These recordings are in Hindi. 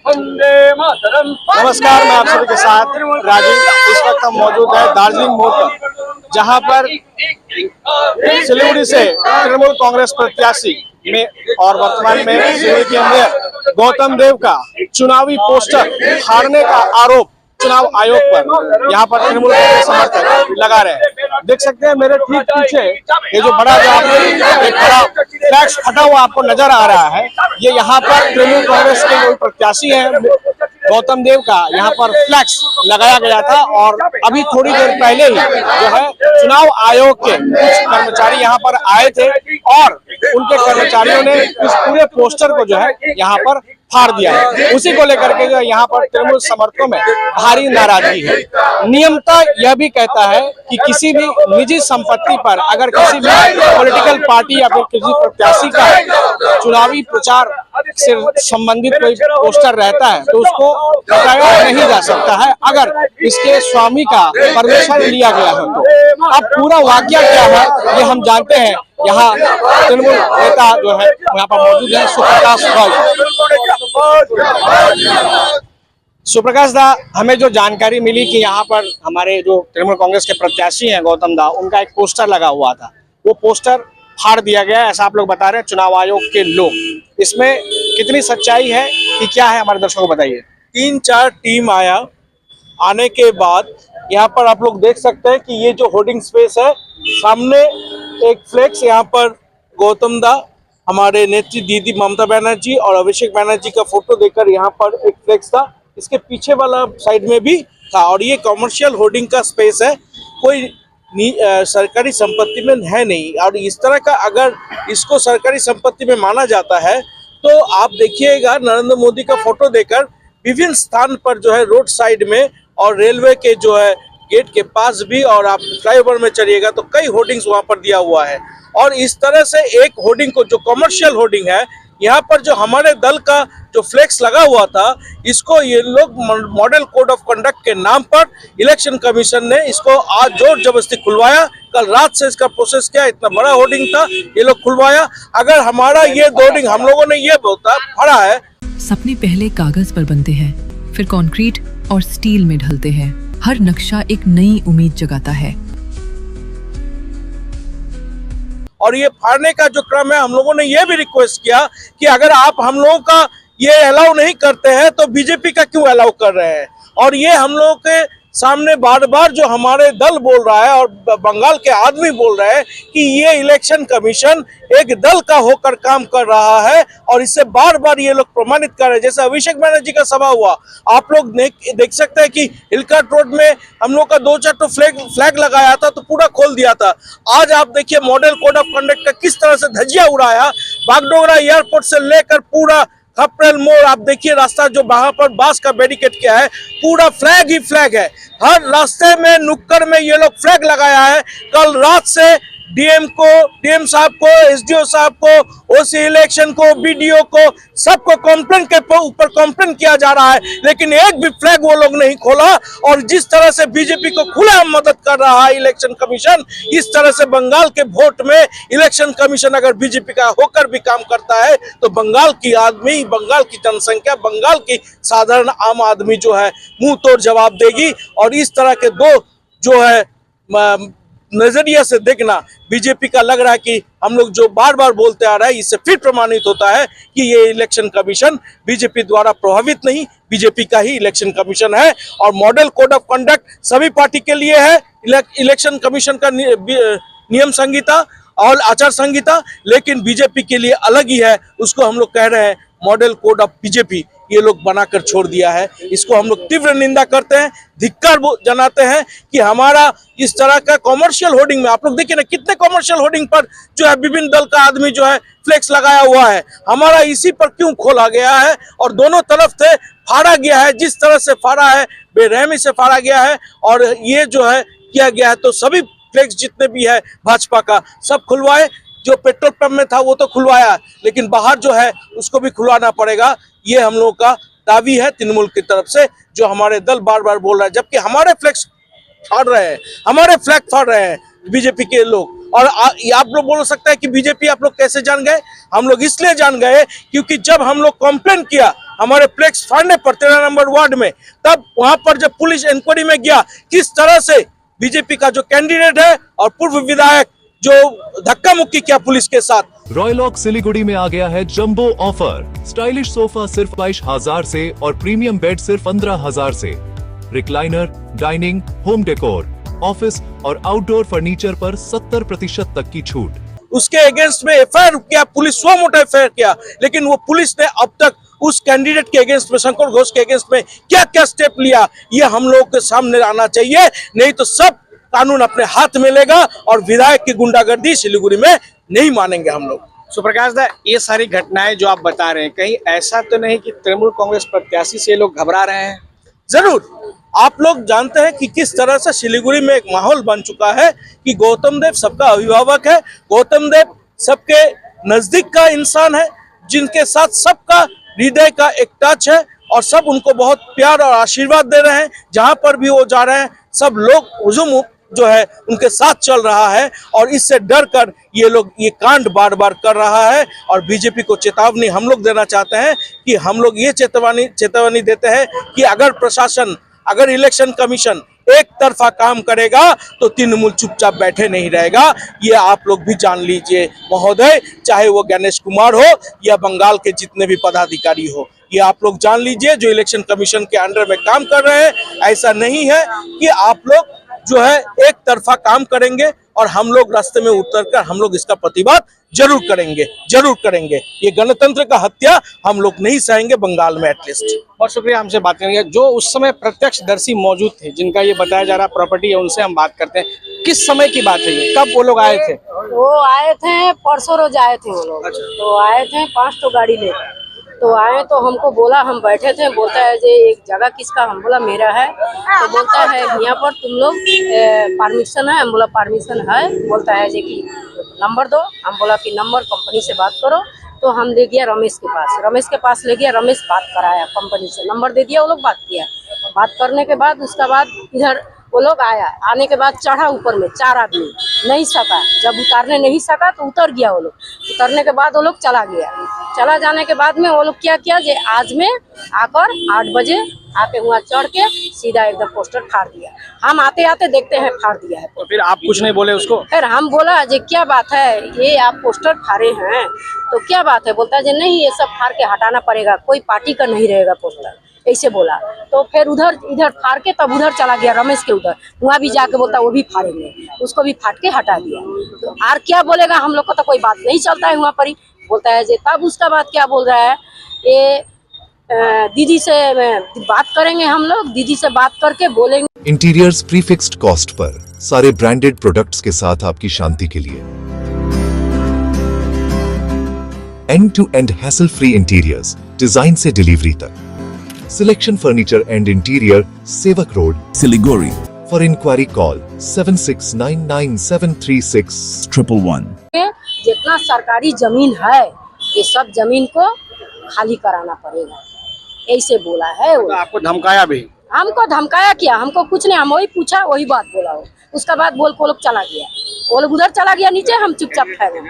नमस्कार, मैं आप सभी के साथ राजीव। इस वक्त हम मौजूद है दार्जिलिंग मोड़ पर, जहां पर सिलीगुड़ी से तृणमूल कांग्रेस प्रत्याशी में और वर्तमान में सिलीगुड़ी के मेयर गौतम देव का चुनावी पोस्टर फाड़ने का आरोप चुनाव आयोग पर यहां पर तृणमूल कांग्रेस समर्थक लगा रहे हैं। देख सकते हैं मेरे ठीक पीछे ये जो बड़ा एक बड़ा फ्लैक्स फटा हुआ आपको नजर आ रहा है, ये यहाँ पर तृणमूल कांग्रेस के जो प्रत्याशी हैं गौतम देव का यहाँ पर फ्लैक्स लगाया गया था। और अभी थोड़ी देर पहले ही जो है चुनाव आयोग के कुछ कर्मचारी यहाँ पर आए थे और उनके कर्मचारियों ने इस पूरे पोस्टर को जो है यहाँ पर फाड़ दिया है। उसी को लेकर के जो यहाँ पर तृणमूल समर्थकों में भारी नाराजगी है। नियमता यह भी कहता है कि किसी भी निजी संपत्ति पर अगर किसी भी पॉलिटिकल पार्टी या फिर किसी प्रत्याशी का चुनावी प्रचार से संबंधित कोई पोस्टर रहता है तो उसको हटाया नहीं जा सकता है अगर इसके स्वामी का परमिशन लिया गया हो तो। अब पूरा वाकया क्या है ये हम जानते हैं। यहाँ तृणमूल नेता जो है यहाँ पर मौजूद है सुप्रकाश दा। हमें जो जानकारी मिली कि यहाँ पर हमारे जो तृणमूल कांग्रेस के प्रत्याशी हैं गौतम दा, उनका एक पोस्टर लगा हुआ था, वो पोस्टर फाड़ दिया गया, ऐसा आप लोग बता रहे हैं चुनाव आयोग के लोग। इसमें कितनी सच्चाई है कि क्या है, हमारे दर्शकों को बताइए। 3-4 टीम आने के बाद यहाँ पर आप लोग देख सकते हैं कि ये जो होर्डिंग स्पेस है, सामने एक फ्लेक्स यहाँ पर गौतम दा, हमारे नेत्री दीदी ममता बनर्जी और अभिषेक बनर्जी का फोटो देकर यहाँ पर एक फ्लेक्स था। इसके पीछे वाला साइड में भी था और ये कमर्शियल होर्डिंग का स्पेस है, कोई सरकारी संपत्ति में है नहीं। और इस तरह का अगर इसको सरकारी संपत्ति में माना जाता है तो आप देखिएगा नरेंद्र मोदी का फोटो देकर विभिन्न स्थान पर जो है रोड साइड में और रेलवे के जो है गेट के पास भी, और आप फ्लाईओवर में चलिएगा तो कई होर्डिंग्स वहां पर दिया हुआ है। और इस तरह से एक होर्डिंग को जो कमर्शियल होर्डिंग है, यहाँ पर जो हमारे दल का जो फ्लेक्स लगा हुआ था, इसको ये लोग मॉडल कोड ऑफ कंडक्ट के नाम पर इलेक्शन कमीशन ने इसको आज जोर जबरदस्ती खुलवाया। कल रात से इसका प्रोसेस किया, इतना बड़ा होर्डिंग था, ये लोग खुलवाया। अगर हमारा ये होर्डिंग हम लोगों ने ये बोलता पढ़ा है। सपने पहले कागज पर बनते हैं, फिर कंक्रीट और स्टील में ढलते हैं। हर नक्शा एक नई उम्मीद जगाता है। और ये फाड़ने का जो क्रम है, हम लोगों ने ये भी रिक्वेस्ट किया कि अगर आप हम लोगों का ये अलाउ नहीं करते हैं तो बीजेपी का क्यों अलाउ कर रहे हैं। और ये हम लोगों के सामने बार बार जो हमारे दल बोल रहा है और बंगाल के आदमी बोल रहे हैं कि ये इलेक्शन कमीशन एक दल का होकर काम कर रहा है और इससे बार बार ये लोग प्रमाणित कर रहे हैं। जैसे अभिषेक बनर्जी का सभा हुआ, आप लोग देख सकते हैं कि हिलकाट रोड में हम लोग का 2-4 तो फ्लैग लगाया था तो पूरा खोल दिया था। आज आप देखिए मॉडल कोड ऑफ कंडक्ट का किस तरह से धज्जियां उड़ाया। बागडोगरा एयरपोर्ट से लेकर पूरा खपरेल मोड़ आप देखिए रास्ता जो वहां पर बांस का बैरिकेड किया है, पूरा फ्लैग ही फ्लैग है। हर रास्ते में नुक्कड़ में ये लोग फ्लैग लगाया है। कल रात से डीएम साहब को, एसडीओ साहब को, ओसी इलेक्शन को, बीडीओ को, सबको कंप्लेन के ऊपर कंप्लेन किया जा रहा है, लेकिन एक भी फ्लैग वो लोग नहीं खोला। और जिस तरह से बीजेपी को खुला मदद कर रहा है इलेक्शन कमीशन, इस तरह से बंगाल के वोट में इलेक्शन कमीशन अगर बीजेपी का होकर भी काम करता है तो बंगाल की आदमी, बंगाल की जनसंख्या, बंगाल की साधारण आम आदमी जो है मुंह तोड़ जवाब देगी। और इस तरह के दो जो है नजरिया से देखना बीजेपी का लग रहा है कि हम लोग जो बार बार बोलते आ रहा है, इससे फिर प्रमाणित होता है कि ये इलेक्शन कमीशन बीजेपी द्वारा प्रभावित नहीं, बीजेपी का ही इलेक्शन कमीशन है। और मॉडल कोड ऑफ कंडक्ट सभी पार्टी के लिए है, इलेक्शन कमीशन का नियम संहिता और आचार संहिता, लेकिन बीजेपी के लिए अलग ही है। उसको हम लोग कह रहे हैं मॉडल कोड ऑफ बीजेपी, ये लोग बनाकर छोड़ दिया है। इसको हम लोग तीव्र निंदा करते हैं, धिक्कार जनाते हैं कि हमारा इस तरह का कॉमर्शियल होर्डिंग में आप लोग देखिए ना कितने कॉमर्शियल होर्डिंग पर जो है विभिन्न दल का आदमी जो है फ्लेक्स लगाया हुआ है, हमारा इसी पर क्यों खोला गया है और दोनों तरफ से फाड़ा गया है। जिस तरह से फाड़ा है, बेरहमी से फाड़ा गया है और ये जो है किया गया है। तो सभी फ्लेक्स जितने भी है भाजपा का सब खुलवाए। जो पेट्रोल पंप में था वो तो खुलवाया, लेकिन बाहर जो है उसको भी खुलवाना पड़ेगा। ये हम लोगों का दावी है तृणमूल की तरफ से, जो हमारे दल बार बार बोल रहा है, जबकि हमारे फ्लैग फाड़ रहे हैं, हमारे फ्लैग फाड़ रहे हैं बीजेपी के लोग। और आप लोग बोल सकते हैं कि बीजेपी आप लोग कैसे जान गए। हम लोग इसलिए जान गए क्योंकि जब हम लोग कंप्लेन किया हमारे फ्लेक्स फाड़ने पर 13 नंबर वार्ड में, तब वहां पर जब पुलिस इंक्वायरी में गया किस तरह से बीजेपी का जो कैंडिडेट है और पूर्व विधायक जो धक्का मुक्की किया पुलिस के साथ। रॉयलॉक सिलीगुड़ी में आ गया है जंबो ऑफर। स्टाइलिश सोफा सिर्फ 22,000 से और प्रीमियम बेड सिर्फ 15,000 से। Recliner, dining, home decor, office और आउटडोर फर्नीचर पर 70% तक की छूट। उसके अगेंस्ट में एफआईआर किया पुलिस, 100 मोटा एफआईआर किया, लेकिन वो पुलिस ने अब तक उस कैंडिडेट के अगेंस्ट में, शंकर घोष के अगेंस्ट में क्या क्या स्टेप लिया, ये हम लोगों के सामने आना चाहिए। नहीं तो सब कानून अपने हाथ में लेगा और विधायक की गुंडागर्दी सिलीगुड़ी में नहीं मानेंगे हम लोग। सुप्रकाश दा, ये सारी घटनाएं जो आप बता रहे हैं, कहीं ऐसा तो नहीं कि तृणमूल कांग्रेस प्रत्याशी से लोग घबरा रहे हैं? जरूर, आप लोग जानते हैं कि किस तरह से सिलीगुड़ी में एक माहौल बन चुका है कि गौतम देव सबका अभिभावक है, गौतम देव सबके नजदीक का इंसान है, जिनके साथ सबका हृदय का एक टच है और सब उनको बहुत प्यार और आशीर्वाद दे रहे हैं। जहां पर भी वो जा रहे हैं सब लोग हुजूम जो है उनके साथ चल रहा है और इससे डर कर ये लोग ये कांड बार बार कर रहा है। और बीजेपी को चेतावनी हम लोग देना चाहते हैं कि हम लोग ये चेतावनी देते हैं कि अगर प्रशासन, अगर इलेक्शन कमीशन एक तरफा काम करेगा तो तृणमूल चुपचाप बैठे नहीं रहेगा। ये आप लोग भी जान लीजिए महोदय, चाहे वो गणेश कुमार हो या बंगाल के जितने भी पदाधिकारी हो, ये आप लोग जान लीजिए जो इलेक्शन कमीशन के अंडर में काम कर रहे हैं। ऐसा नहीं है कि आप लोग जो है एक तरफा काम करेंगे और हम लोग रास्ते में उतरकर हम लोग इसका प्रतिवाद जरूर करेंगे। ये गणतंत्र का हत्या हम लोग नहीं सहेंगे बंगाल में एटलीस्ट। बहुत शुक्रिया हमसे बात करने का। जो उस समय प्रत्यक्षदर्शी मौजूद थे, जिनका ये बताया जा रहा प्रॉपर्टी है, उनसे हम बात करते हैं। किस समय की बात है ये, कब वो लोग आए थे? वो आए थे परसों रोज आए थे वो लोग। तो आए थे 5 तो गाड़ी लेकर, तो आए तो हमको बोला, हम बैठे थे, बोलता है जे एक जगह किसका, हम बोला मेरा है। तो बोलता है यहाँ पर तुम लोग परमिशन है, हम बोला परमिशन है। बोलता है जे कि नंबर दो, हम बोला कि नंबर कंपनी से बात करो। तो हम ले गया रमेश के पास ले गया, रमेश बात कराया कंपनी से, नंबर दे दिया, वो लोग बात किया। बात करने के बाद उसका बाद इधर वो लोग आया, आने के बाद चढ़ा ऊपर में 4 आदमी, नहीं सका, जब उतारने नहीं सका तो उतर गया वो लोग। उतरने के बाद वो लोग चला गया। चला जाने के बाद में वो लोग क्या किया जे आज में आकर 8 बजे आके वहाँ चढ़ के सीधा एकदम पोस्टर फाड़ दिया। हम आते आते देखते हैं फाड़ दिया है। तो फिर आप कुछ नहीं बोले उसको? फिर हम बोला जे क्या बात है, ये आप पोस्टर फाड़े हैं तो क्या बात है? बोलता है जे नहीं, ये सब फाड़ के हटाना पड़ेगा, कोई पार्टी का नहीं रहेगा पोस्टर, ऐसे बोला। तो फिर इधर फाड़ के तब उधर चला गया रमेश के उधर, वहाँ भी जाके बोलता वो भी फाड़ेंगे, उसको भी फाड़ के हटा दिया। तो और क्या बोलेगा, हम लोग को तो कोई बात नहीं चलता है वहाँ पर ही। बोलता है जे तब उसका बात क्या बोल रहा है, ये दीदी से बात करेंगे, हम लोग दीदी से बात करके बोलेंगे। इंटीरियर्स प्रीफिक्स्ड कॉस्ट पर सारे ब्रांडेड प्रोडक्ट्स के साथ आपकी शांति के लिए end to end hassle free interiors, design से डिलीवरी तक। Selection furniture and interior, Sevak road, Siliguri. For inquiry call 7699736111। जितना सरकारी जमीन है ये सब जमीन को खाली कराना पड़ेगा, ऐसे बोला है वो। तो आपको धमकाया भी? हमको धमकाया क्या, हमको कुछ नहीं, हम वही पूछा वही बात बोला हो। उसका बाद बोल को लोग चला गया, वो लोग उधर चला गया नीचे, हम चुपचाप ठहरे।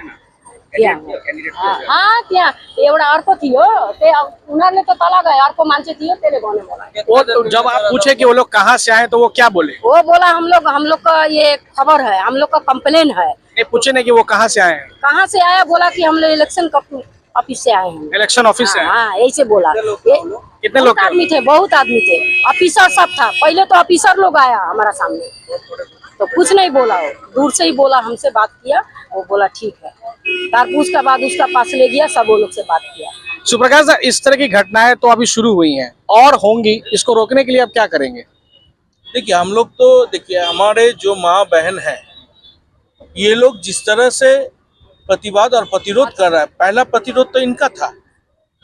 हाँ क्या एवढा अर्को थियो ते उन्होंने तो तला गए, अर्को मानचे थियो तेरे गोने बोला। वो तो जब आप पूछे कि वो लोग कहाँ से आए तो वो क्या बोले? वो बोला हम लोग का ये खबर है, हम लोग का कंप्लेन है। ये पूछे नहीं कि वो कहाँ से आए हैं? कहाँ से आया, बोला कि हम लोग इलेक्शन ऑफिस से आए हैं। इलेक्शन ऑफिस से? हाँ ऐसे बोला। कितने लोग आदमी थे? बहुत आदमी थे, ऑफिसर सब था। पहले तो ऑफिसर लोग आया हमारा सामने, तो कुछ नहीं बोला, हो दूर से ही बोला, हमसे बात किया, वो बोला ठीक है। तारपूस का बाद उसका पास ले गया, सब वो लोग से बात किया। सुप्रकाश सर, इस तरह की घटनाएं तो अभी शुरू हुई हैं और होंगी, इसको रोकने के लिए आप क्या करेंगे? देखिए हम लोग तो देखिए हमारे जो माँ बहन हैं, ये लोग जिस तरह से प्रतिवाद और प्रतिरोध कर रहा है, पहला प्रतिरोध तो इनका था,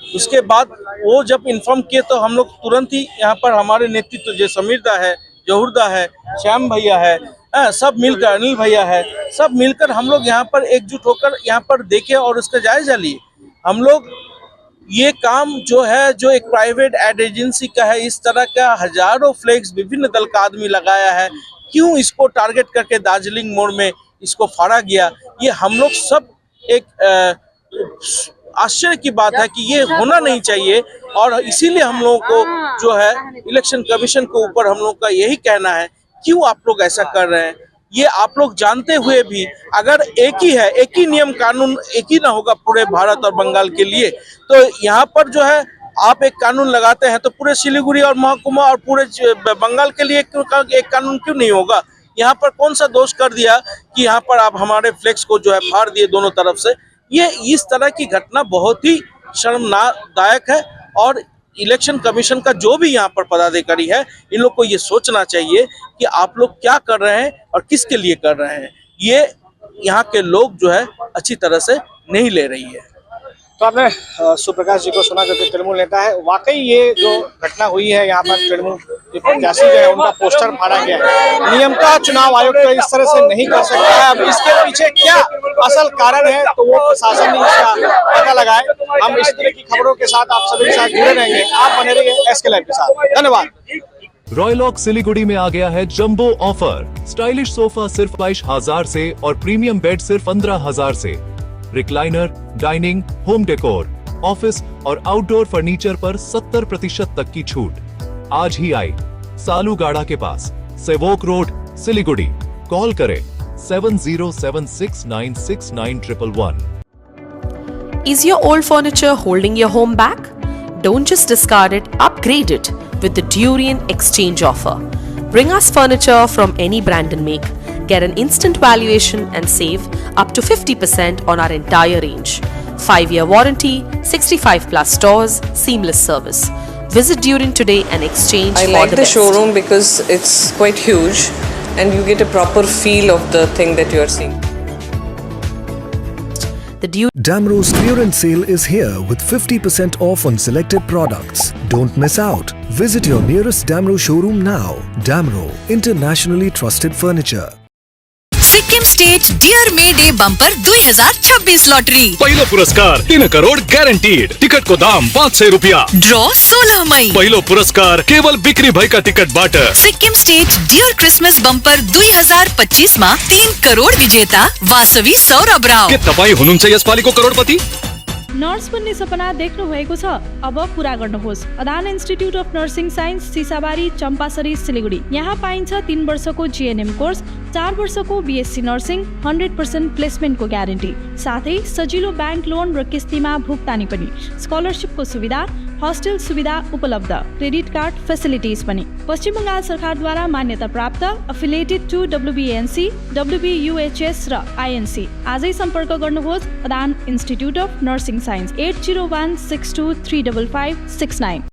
उसके बाद वो जब इन्फॉर्म किए तो हम लोग तुरंत ही यहाँ पर हमारे नेतृत्व जो समीरदा है, जहुरदा है, श्याम भैया है, सब मिलकर, अनिल भैया है, सब मिलकर हम लोग यहाँ पर एकजुट होकर यहाँ पर देखे और उसका जायजा लिए। हम लोग ये काम जो है, जो एक प्राइवेट एड एजेंसी का है, इस तरह का हजारों फ्लैग्स विभिन्न दल का आदमी लगाया है, क्यों इसको टारगेट करके दार्जिलिंग मोड़ में इसको फाड़ा गया, ये हम लोग सब एक आश्चर्य की बात है कि ये होना नहीं चाहिए। और इसीलिए हम लोगों को जो है इलेक्शन कमीशन के ऊपर हम लोग का यही कहना है, क्यों आप लोग ऐसा कर रहे हैं। ये आप लोग जानते हुए भी अगर एक ही है, एक ही नियम कानून एक ही ना होगा पूरे भारत और बंगाल के लिए, तो यहाँ पर जो है आप एक कानून लगाते हैं तो पूरे सिलीगुड़ी और महकुमा और पूरे बंगाल के लिए एक कानून क्यों नहीं होगा। यहाँ पर कौन सा दोष कर दिया कि यहाँ पर आप हमारे फ्लेक्स को जो है फाड़ दिए दोनों तरफ से। ये इस तरह की घटना बहुत ही शर्मनाक है। और इलेक्शन कमीशन का जो भी यहाँ पर पदाधिकारी है, इन लोग को ये सोचना चाहिए कि आप लोग क्या कर रहे हैं और किसके लिए कर रहे हैं। ये यहाँ के लोग जो है अच्छी तरह से नहीं ले रही है। तो आपने सुप्रकाश जी को सुना, जो कि तृणमूल नेता है। वाकई ये जो घटना हुई है यहाँ पर, तृणमूल प्रत्याशी जो है उनका पोस्टर फाड़ा गया है। नियम का चुनाव आयोग तो इस तरह से नहीं कर सकता है। अब इसके पीछे क्या असल कारण है तो वो प्रशासन ही इसका पता लगाए। हम इस तरह की खबरों के साथ आप सभी के साथ जुड़े रहेंगे। आप बने रहिए एसके लाइव के साथ। धन्यवाद। रॉयलॉक सिलीगुड़ी में आ गया है जंबो ऑफर। स्टाइलिश सोफा सिर्फ 22,000 से और प्रीमियम बेड सिर्फ 15,000 से। Recliner, dining, home decor, office और आउटडोर फर्नीचर पर 70% तक की छूट। आज ही आई सालूगाड़ा के पास, सेवोक रोड, सिलीगुड़ी। कॉल करें 7076969111। Is your old furniture holding your home back? Don't just discard it, upgrade it with the Durian Exchange offer. Bring us furniture from any brand and make. Get an instant valuation and save up to 50% on our entire range. 5-year warranty, 65+ stores, seamless service. Visit Durian today and exchange I for like the the best. showroom because it's quite huge and you get a proper feel of the thing that you are seeing. The Durian Damro's clearance sale is here with 50% off on selected products. Don't miss out. Visit your nearest Damro showroom now. Damro, internationally trusted furniture. Sikkim state dear May day bumper 2026 lottery. पहिलो पुरस्कार 3 करोड़ ग्यारेन्टीड। टिकट को दाम 500 रुपया। ड्रॉ 16 मई। पहिलो पुरस्कार केवल बिक्री भएका टिकटबाट। Sikkim state dear Christmas bumper 2025 मा 3 करोड़ विजेता वासवी सौरभ राव। के तपाई हुनुहुन्छ यसपालिको करोडपति? नर्स बन्ने सपना देख्नु भएको छ? अब पूरा गर्नुहोस्। Adan institute of nursing science, Sisabari, Champasari, Siliguri. यहाँ पाइन्छ 3 वर्षको जीएनएम कोर्स, 4 वर्षको बीएससी नर्सिङ, 100% प्लेसमेन्टको ग्यारेन्टी, साथै सजिलो ब्याङ्क लोन र किस्तीमा भुक्तानी पनि। स्कलरसिपको सुविधा, हस्टेल सुविधा उपलब्ध, क्रेडिट कार्ड फेसिलिटिज पनि। पश्चिम बङ्गाल सरकारद्वारा मान्यता प्राप्त, एफिलिएटेड टु WBNC, WBUHS र INC। आजै सम्पर्क गर्नुहोस् Adan institute of nursing science 8016235569।